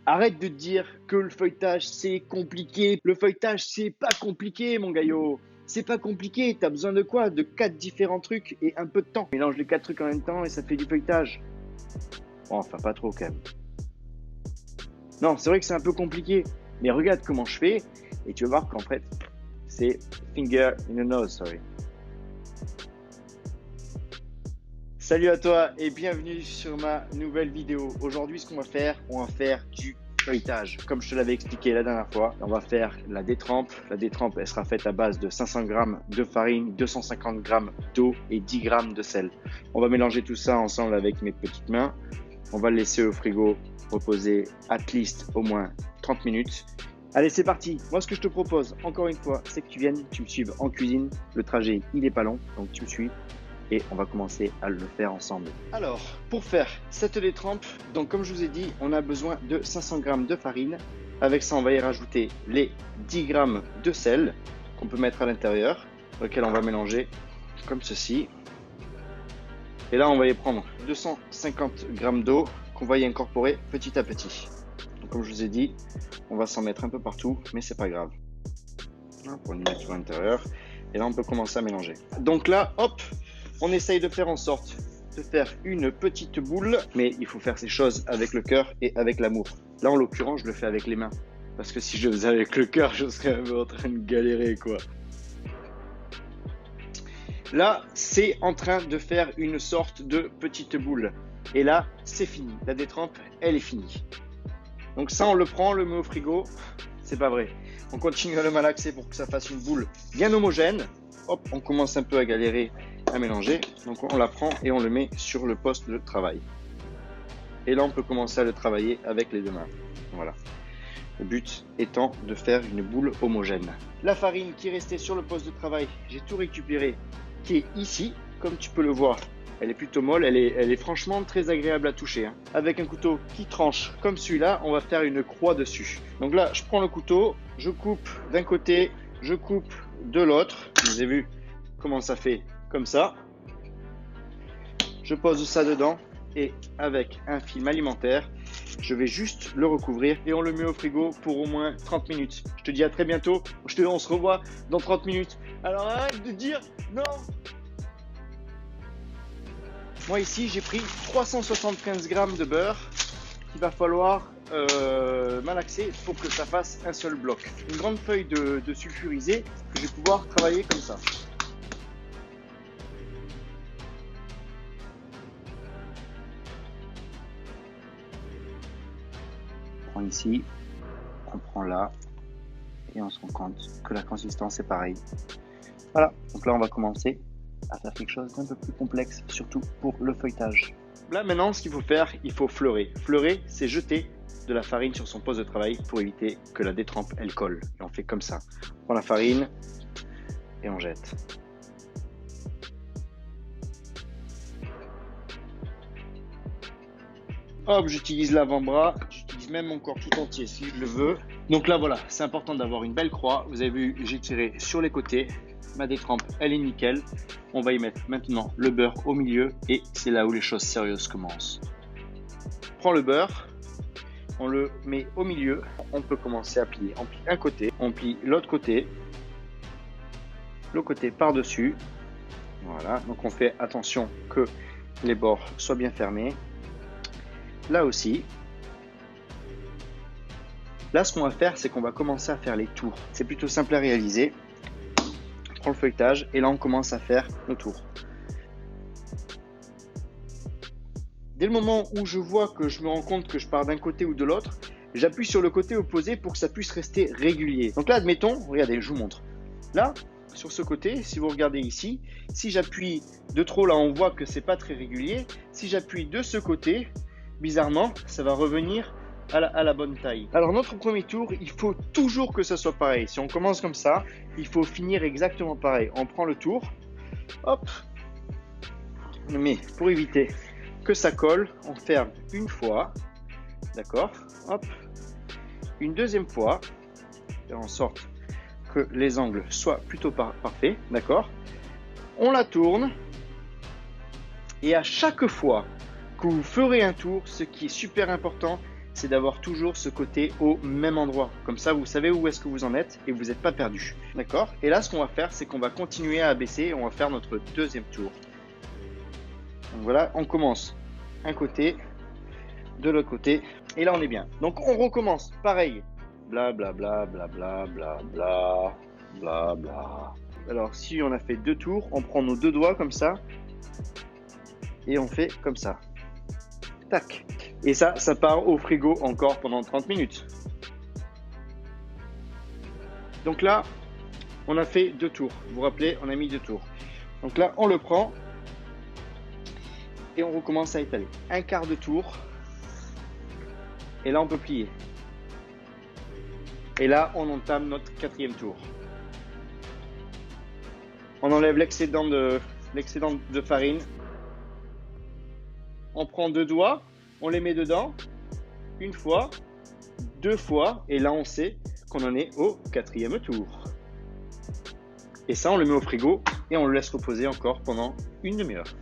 Arrête de te dire que le feuilletage c'est compliqué. Le feuilletage c'est pas compliqué mon gaillot. C'est pas compliqué, t'as besoin de quoi? De 4 différents trucs et un peu de temps. Mélange les 4 trucs en même temps et ça fait du feuilletage. Bon, enfin pas trop quand même. Non, c'est vrai que c'est un peu compliqué. Mais regarde comment je fais et tu vas voir qu'en fait c'est finger in the nose, sorry. Salut à toi et bienvenue sur ma nouvelle vidéo. Aujourd'hui, ce qu'on va faire, on va faire du feuilletage. Comme je te l'avais expliqué la dernière fois, on va faire la détrempe. La détrempe, elle sera faite à base de 500 g de farine, 250 g d'eau et 10 g de sel. On va mélanger tout ça ensemble avec mes petites mains. On va le laisser au frigo reposer at least au moins 30 minutes. Allez, c'est parti. Moi, ce que je te propose, encore une fois, c'est que tu viennes, tu me suives en cuisine. Le trajet, il est pas long, donc tu me suis. Et on va commencer à le faire ensemble. Alors, pour faire cette détrempe, donc comme je vous ai dit, on a besoin de 500 g de farine. Avec ça, on va y rajouter les 10 g de sel qu'on peut mettre à l'intérieur, lequel on va mélanger comme ceci. Et là, on va y prendre 250 g d'eau qu'on va y incorporer petit à petit. Donc, comme je vous ai dit, on va s'en mettre un peu partout, mais c'est pas grave. Pour le mettre sur l'intérieur. Et là, on peut commencer à mélanger. Donc là, hop, on essaye de faire en sorte de faire une petite boule, mais il faut faire ces choses avec le cœur et avec l'amour. Là, en l'occurrence, je le fais avec les mains. Parce que si je le faisais avec le cœur, je serais un peu en train de galérer, quoi. Là, c'est en train de faire une sorte de petite boule. Et là, c'est fini. La détrempe, elle est finie. Donc ça, on le prend, on le met au frigo. C'est pas vrai. On continue à le malaxer pour que ça fasse une boule bien homogène. Hop, on commence un peu à galérer à mélanger. Donc on la prend et on le met sur le poste de travail. Et là, on peut commencer à le travailler avec les deux mains. Voilà. Le but étant de faire une boule homogène. La farine qui restait sur le poste de travail, j'ai tout récupéré, qui est ici. Comme tu peux le voir, elle est plutôt molle, elle est franchement très agréable à toucher. Avec un couteau qui tranche comme celui-là, on va faire une croix dessus. Donc là, je prends le couteau, je coupe d'un côté, je coupe de l'autre. Vous avez vu comment ça fait comme ça. Je pose ça dedans et avec un film alimentaire, je vais juste le recouvrir et on le met au frigo pour au moins 30 minutes. Je te dis à très bientôt. On se revoit dans 30 minutes. Alors arrête de dire non. Moi ici, j'ai pris 375 g de beurre qu'il va falloir malaxer pour que ça fasse un seul bloc. Une grande feuille de sulfurisé que je vais pouvoir travailler comme ça. On prend ici, on prend là et on se rend compte que la consistance est pareille. Voilà, donc là on va commencer à faire quelque chose d'un peu plus complexe, surtout pour le feuilletage. Là maintenant, ce qu'il faut faire, il faut fleurer. Fleurer, c'est jeter de la farine sur son poste de travail pour éviter que la détrempe, elle colle. Et on fait comme ça. On prend la farine et on jette. Hop, j'utilise l'avant-bras, j'utilise même mon corps tout entier si je le veux. Donc là voilà, c'est important d'avoir une belle croix. Vous avez vu, j'ai tiré sur les côtés. Ma détrempe, elle est nickel. On va y mettre maintenant le beurre au milieu et c'est là où les choses sérieuses commencent. On prend le beurre, on le met au milieu. On peut commencer à plier. On plie un côté, on plie l'autre côté par-dessus. Voilà, donc on fait attention que les bords soient bien fermés. Là aussi. Là, ce qu'on va faire, c'est qu'on va commencer à faire les tours. C'est plutôt simple à réaliser. On prend le feuilletage et là, on commence à faire nos tours. Dès le moment où je vois que je me rends compte que je pars d'un côté ou de l'autre, j'appuie sur le côté opposé pour que ça puisse rester régulier. Donc là, admettons, regardez, je vous montre. Là, sur ce côté, si vous regardez ici, si j'appuie de trop, là, on voit que c'est pas très régulier. Si j'appuie de ce côté, bizarrement, ça va revenir à la bonne taille. Alors notre premier tour, il faut toujours que ça soit pareil. Si on commence comme ça, il faut finir exactement pareil. On prend le tour, hop, mais pour éviter que ça colle, on ferme une fois, d'accord, hop, une deuxième fois, faire en sorte que les angles soient plutôt parfaits, d'accord. On la tourne et à chaque fois que vous ferez un tour, ce qui est super important, c'est d'avoir toujours ce côté au même endroit. Comme ça, vous savez où est-ce que vous en êtes et vous n'êtes pas perdu. D'accord? Et là, ce qu'on va faire, c'est qu'on va continuer à abaisser et on va faire notre deuxième tour. Donc voilà, on commence un côté, de l'autre côté, et là, on est bien. Donc, on recommence, pareil. Bla bla bla bla bla bla bla bla bla. Alors, si on a fait 2 tours, on prend nos 2 doigts comme ça et on fait comme ça. Tac. Et ça part au frigo encore pendant 30 minutes. Donc là, on a fait 2 tours. Vous vous rappelez, on a mis 2 tours. Donc là, on le prend et on recommence à étaler. Un quart de tour. Et là, on peut plier. Et là, on entame notre 4e tour. On enlève l'excédent de farine. On prend 2 doigts, on les met dedans, une fois, 2 fois, et là on sait qu'on en est au 4e tour. Et ça, on le met au frigo et on le laisse reposer encore pendant une demi-heure.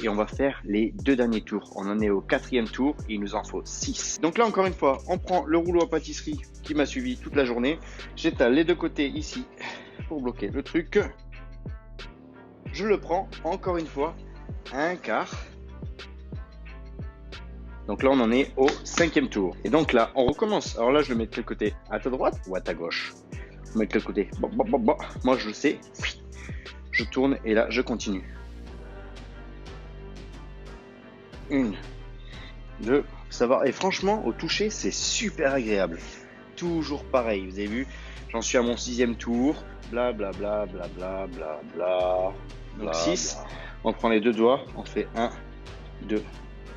Et on va faire les 2 derniers tours. On en est au 4e tour et il nous en faut 6. Donc là, encore une fois, on prend le rouleau à pâtisserie qui m'a suivi toute la journée. J'étale les 2 côtés ici pour bloquer le truc. Je le prends encore une fois un quart. Donc là, on en est au 5e tour. Et donc là, on recommence. Alors là, je le mets de quel côté? À ta droite ou à ta gauche? Je mets de quel côté? Moi, je le sais. Je tourne et là, je continue. 1, 2, ça va. Et franchement, au toucher, c'est super agréable. Toujours pareil, vous avez vu, j'en suis à mon 6e tour. Bla bla bla bla bla bla bla. Donc 6, on prend les 2 doigts, on fait 1, 2,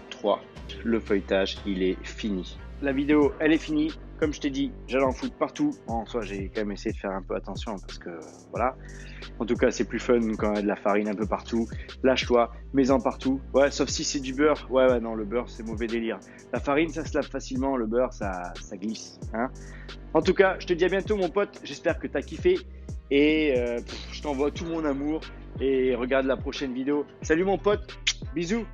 3. Le feuilletage, il est fini. La vidéo, elle est finie. Comme je t'ai dit, j'allais en foutre partout. En soi, j'ai quand même essayé de faire un peu attention parce que voilà. En tout cas, c'est plus fun quand il y a de la farine un peu partout. Lâche-toi, mets-en partout. Ouais, sauf si c'est du beurre. Ouais, non, le beurre, c'est mauvais délire. La farine, ça se lave facilement. Le beurre, ça glisse. Hein. En tout cas, je te dis à bientôt, mon pote. J'espère que tu as kiffé. Et je t'envoie tout mon amour. Et regarde la prochaine vidéo. Salut, mon pote. Bisous.